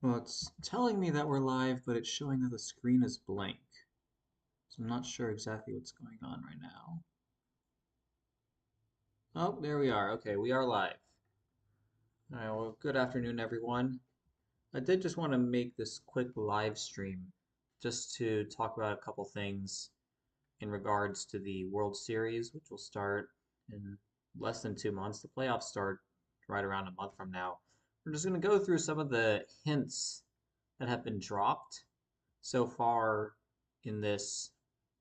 Well, it's telling me that we're live, but it's showing that the screen is blank. So I'm not sure exactly what's going on right now. Oh, there we are. Okay, we are live. All right, well, good afternoon, everyone. I did just want to make this quick live stream just to talk about a couple things in regards to the World Series, which will start in less than 2 months. The playoffs start right around a month from now. We're just going to go through some of the hints that have been dropped so far in this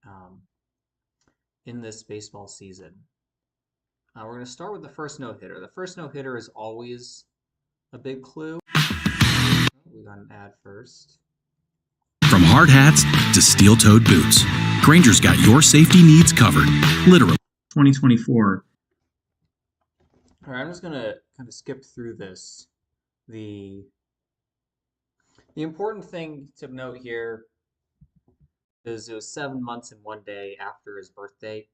um, in this baseball season. We're going to start with the first no hitter. The first no hitter is always a big clue. We got an ad first. From hard hats to steel-toed boots, Granger's got your safety needs covered. Literally. 2024. All right, I'm just going to kind of skip through this. The important thing to note here is it was 7 months and 1 day after his birthday.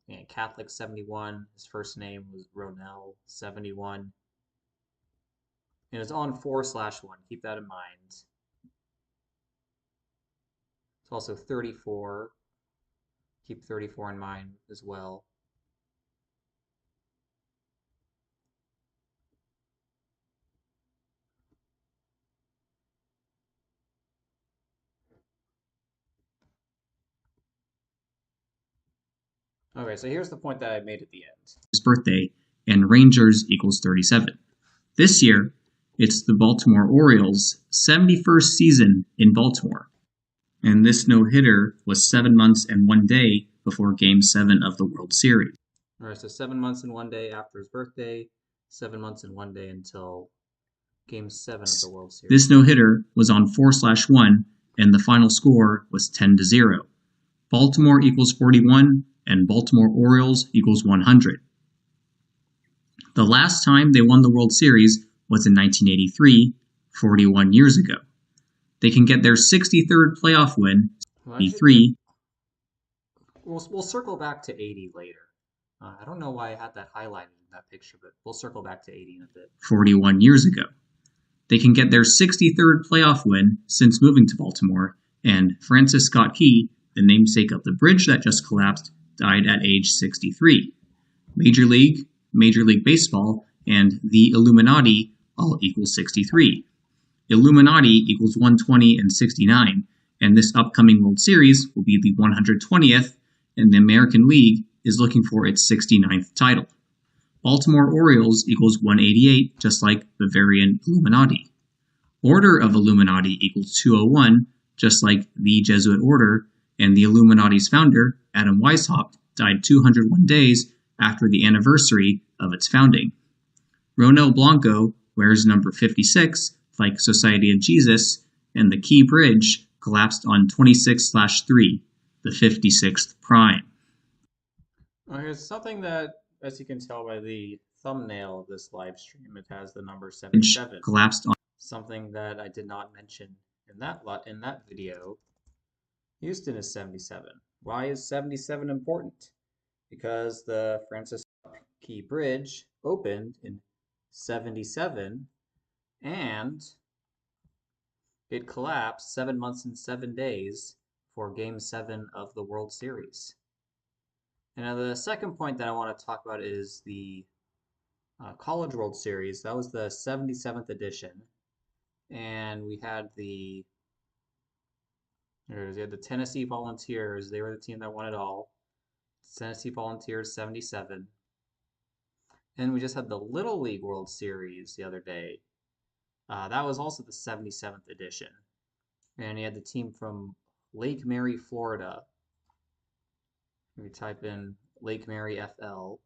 And Catholic 71. His first name was Ronell 71. And it's on 4/1. Keep that in mind. It's also 34. Keep 34 in mind as well. Okay, so here's the point that I made at the end. His birthday, and Rangers equals 37. This year, it's the Baltimore Orioles' 71st season in Baltimore. And this no-hitter was 7 months and 1 day before Game 7 of the World Series. All right, so 7 months and 1 day after his birthday, 7 months and 1 day until Game 7 of the World Series. This no-hitter was on 4/1, and the final score was 10-0. Baltimore equals 41, and Baltimore Orioles equals 100. The last time they won the World Series was in 1983, 41 years ago. They can get their 63rd playoff win, 83. We'll circle back to 80 later. I don't know why I had that highlighted in that picture, but we'll circle back to 80 in a bit. 41 years ago. They can get their 63rd playoff win since moving to Baltimore, and Francis Scott Key, the namesake of the bridge that just collapsed, died at age 63. Major League Baseball, and the Illuminati all equal 63. Illuminati equals 120 and 69, and this upcoming World Series will be the 120th, and the American League is looking for its 69th title. Baltimore Orioles equals 188, just like Bavarian Illuminati. Order of Illuminati equals 201, just like the Jesuit Order, and the Illuminati's founder, Adam Weishaupt, died 201 days after the anniversary of its founding. Ronel Blanco wears number 56, like Society of Jesus, and the Key Bridge collapsed on 26/3, the 56th prime. Here's something that, as you can tell by the thumbnail of this live stream, it has the number 77. Collapsed on something that I did not mention in that video. Houston is 77. Why is 77 important? Because the Francis Key Bridge opened in 77 and it collapsed 7 months and 7 days for Game 7 of the World Series. And now the second point that I want to talk about is the College World Series. That was the 77th edition. And we had the Tennessee Volunteers. They were the team that won it all. Tennessee Volunteers 77. And we just had the Little League World Series the other day. That was also the 77th edition. And you had the team from Lake Mary, Florida. We type in Lake Mary FL.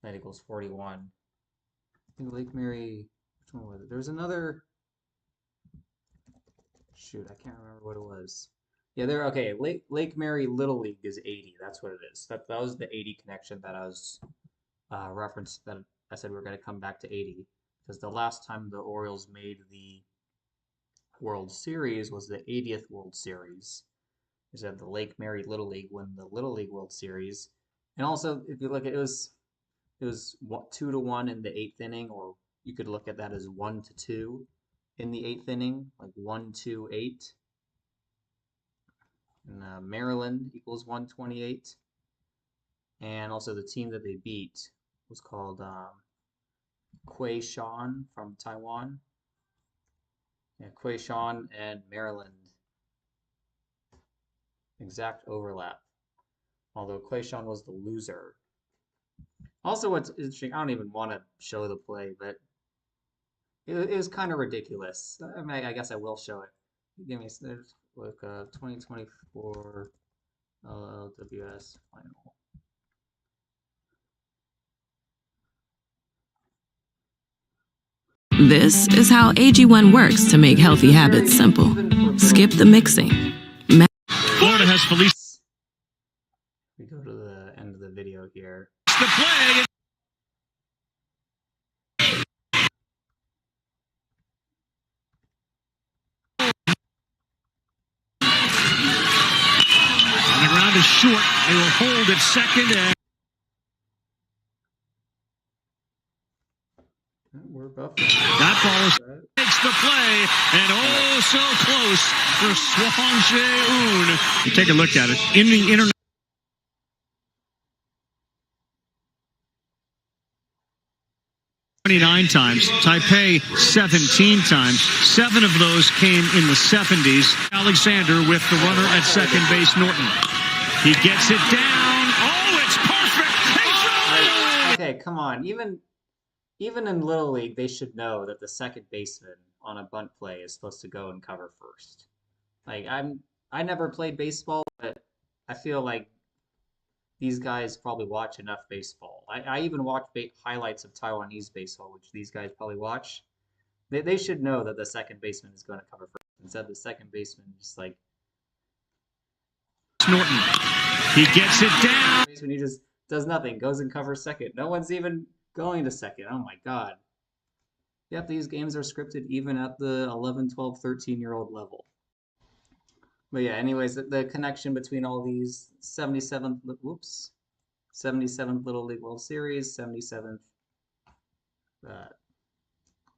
That equals 41. I think Lake Mary, which one was it? There was another. Shoot, I can't remember what it was. Yeah, they're okay. Lake Mary Little League is 80. That's what it is. That was the 80 connection that I was referenced. That I said we're going to come back to 80 because the last time the Orioles made the World Series was the 80th World Series. Is that the Lake Mary Little League won the Little League World Series, and also if you look at it was 2-1 in the 8th inning, or you could look at that as 1-2 in the 8th inning, like 128. And Maryland equals 128. And also the team that they beat was called Quayshawn from Taiwan. Yeah, Quayshawn and Maryland. Exact overlap. Although Quayshawn was the loser. Also, what's interesting, I don't even want to show the play, but it was kind of ridiculous. I mean, I guess I will show it. Give me there's like 2024 LLWS final. This is how AG1 works to make healthy habits simple. Skip the mixing. Florida has Felice. We go to the end of the video here. The play. On the ground is short. They will hold at second. And We're buffing. that ball is makes the play, and oh so close for Swan Jae-un. You take a look at it in the internet. 29 times, Taipei 17 times. 7 of those came in the 70s. Alexander with the runner at second base, Norton. He gets it down. Oh, it's perfect. Okay, come on. Even in Little League, they should know that the second baseman on a bunt play is supposed to go and cover first. Like I never played baseball, but I feel like these guys probably watch enough baseball. I even watch highlights of Taiwanese baseball, which these guys probably watch. They should know that the second baseman is going to cover first. Instead, the second baseman just like Norton. He gets it down. Baseman, he just does nothing, goes and covers second. No one's even going to second. Oh my God. Yep, these games are scripted even at the 11, 12, 13-year-old level. But yeah, anyways, the connection between all these 77th Little League World Series, 77th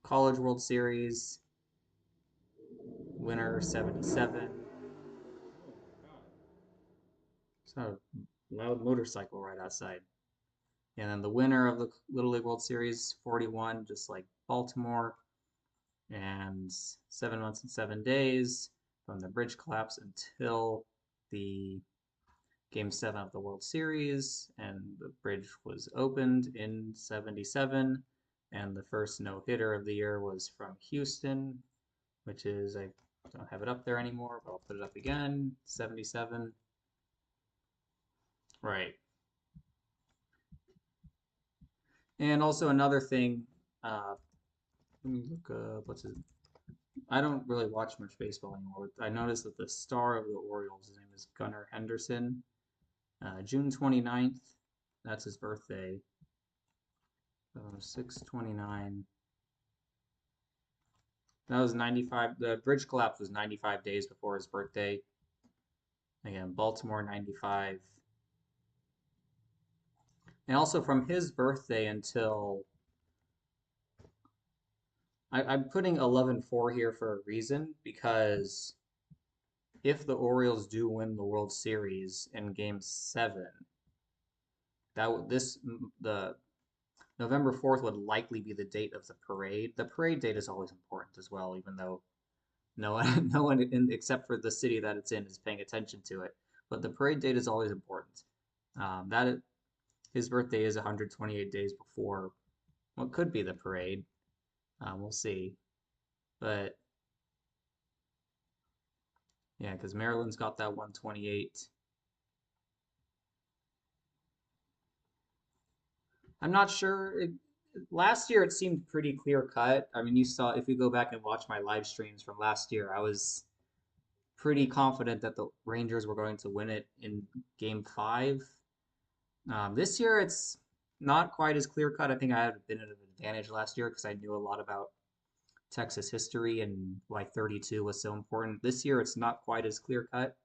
College World Series, winner 77. So a loud motorcycle right outside. And then the winner of the Little League World Series, 41, just like Baltimore. And 7 months and 7 days from the bridge collapse until the Game 7 of the World Series. And the bridge was opened in 77. And the first no-hitter of the year was from Houston, which is, I don't have it up there anymore, but I'll put it up again, 77. Right. And also another thing, let me look up, what's it? I don't really watch much baseball anymore. I noticed that the star of the Orioles, his name is Gunnar Henderson. June 29th, that's his birthday. 6/29. That was 95. The bridge collapse was 95 days before his birthday. Again, Baltimore 95. And also from his birthday until I'm putting 11-4 here for a reason, because if the Orioles do win the World Series in Game 7, the November 4th would likely be the date of the parade. The parade date is always important as well, even though no one except for the city that it's in is paying attention to it. But the parade date is always important. His birthday is 128 days before what could be the parade. We'll see. But yeah, because Maryland's got that 128. I'm not sure. Last year it seemed pretty clear cut. I mean, you saw, if you go back and watch my live streams from last year, I was pretty confident that the Rangers were going to win it in Game 5. This year it's not quite as clear cut. I think I had a bit of an advantage last year because I knew a lot about Texas history and why 32 was so important. This year it's not quite as clear cut.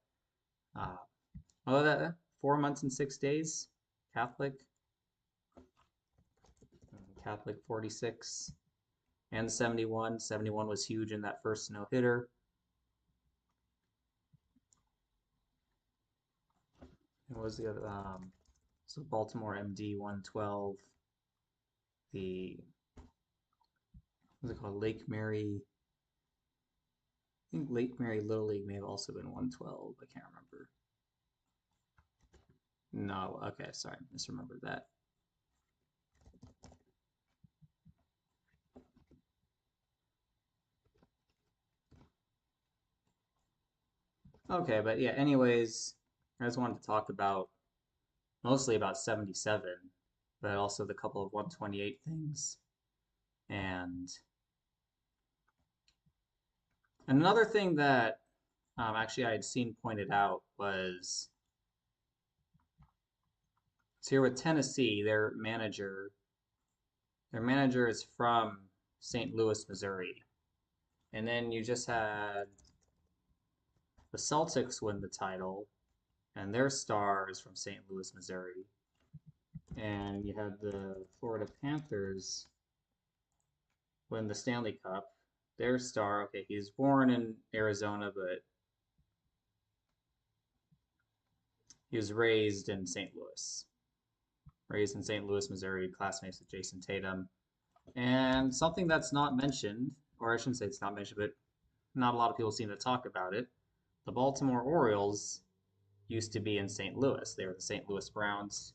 Although that 4 months and 6 days, Catholic 46, and 71. 71 was huge in that first no-hitter. And what was the other? So Baltimore MD 112. The what's it called? Lake Mary. I think Lake Mary Little League may have also been 112. I can't remember. No, okay, sorry, misremembered that. Okay, but yeah, anyways, I just wanted to talk about mostly about 77, but also the couple of 128 things. And another thing that actually I had seen pointed out was, so here with Tennessee, their manager is from St. Louis, Missouri. And then you just had the Celtics win the title, and their star is from St. Louis, Missouri. And you had the Florida Panthers win the Stanley Cup. Their star, okay, he's born in Arizona, but he was raised in St. Louis. Raised in St. Louis, Missouri, classmates with Jason Tatum. And something that's not mentioned, or I shouldn't say it's not mentioned, but not a lot of people seem to talk about it. The Baltimore Orioles used to be in St. Louis. They were the St. Louis Browns.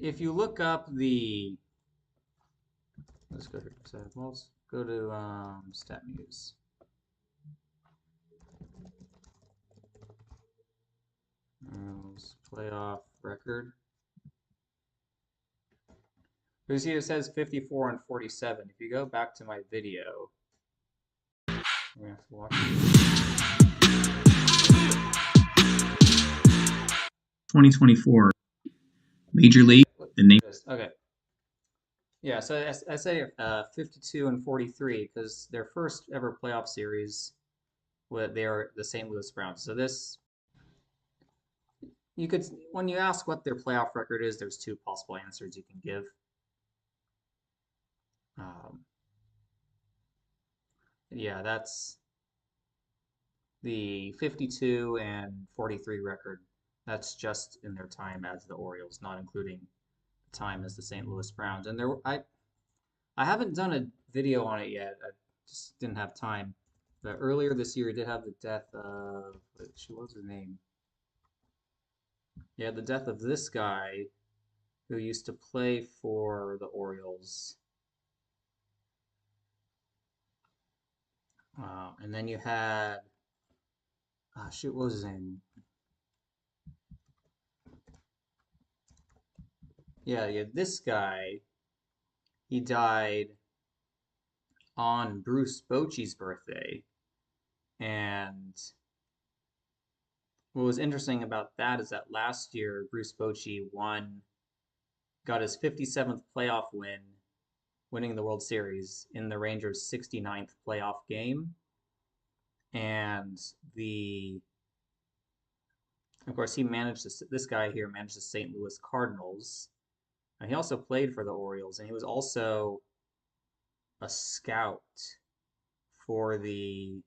If you look up the, let's go here. So let's go to StatMuse. Orioles playoff record. You see, it says 54 and 47. If you go back to my video, we're gonna have to watch it. 2024 Major League. The name. Okay. Yeah, so I say 52 and 43 because their first ever playoff series, they are the St. Louis Browns. So this, you could, when you ask what their playoff record is, there's two possible answers you can give. Yeah, that's the 52 and 43 record. That's just in their time as the Orioles, not including the time as the St. Louis Browns. And I haven't done a video on it yet. I just didn't have time. But earlier this year, we did have the death of, what was his name? Yeah, the death of this guy who used to play for the Orioles. And then you had, what was his name? Yeah, this guy, he died on Bruce Bochy's birthday. And what was interesting about that is that last year, Bruce Bochy got his 57th playoff win, winning the World Series in the Rangers' 69th playoff game. And of course, this guy here managed the St. Louis Cardinals. And he also played for the Orioles, and he was also a scout for the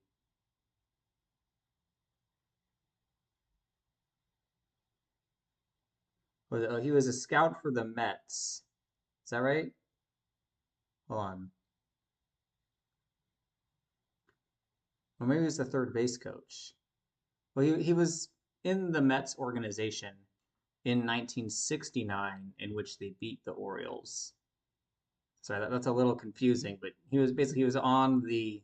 he was a scout for the Mets. Is that right? Hold on. Or maybe he was the third base coach. Well, he was in the Mets organization in 1969, in which they beat the Orioles. Sorry, that's a little confusing, but he was on the,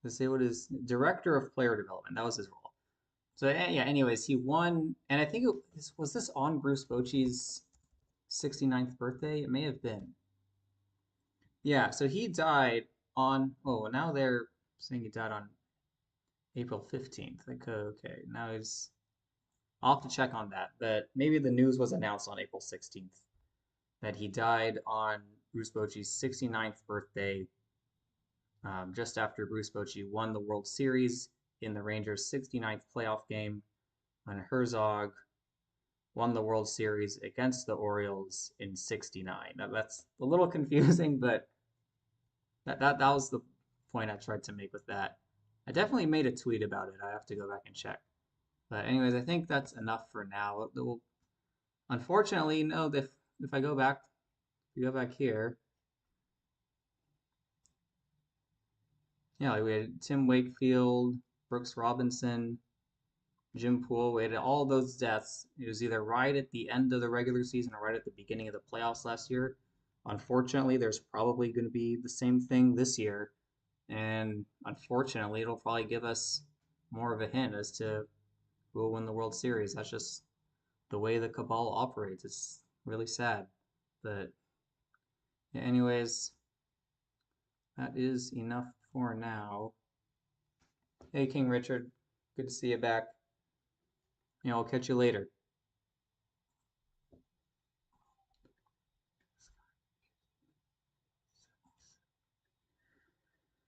let's say what is director of player development. That was his role. So yeah, anyways, he won, and I think was this on Bruce Bochy's 69th birthday? It may have been. Yeah, so he died on, oh, now they're saying he died on April 15th. Like, okay, now I'll have to check on that, but maybe the news was announced on April 16th that he died on Bruce Bochy's 69th birthday, just after Bruce Bochy won the World Series in the Rangers' 69th playoff game when Herzog won the World Series against the Orioles in '69. That's a little confusing, but that was the point I tried to make with that. I definitely made a tweet about it. I have to go back and check. But anyways, I think that's enough for now. Unfortunately, no. If I go back, here, yeah, like we had Tim Wakefield, Brooks Robinson, Jim Poole. We had all those deaths. It was either right at the end of the regular season or right at the beginning of the playoffs last year. Unfortunately, there's probably going to be the same thing this year. And unfortunately, it'll probably give us more of a hint as to who will win the World Series. That's just the way the cabal operates. It's really sad. But yeah, anyways, that is enough for now. Hey, King Richard. Good to see you back. I'll catch you later.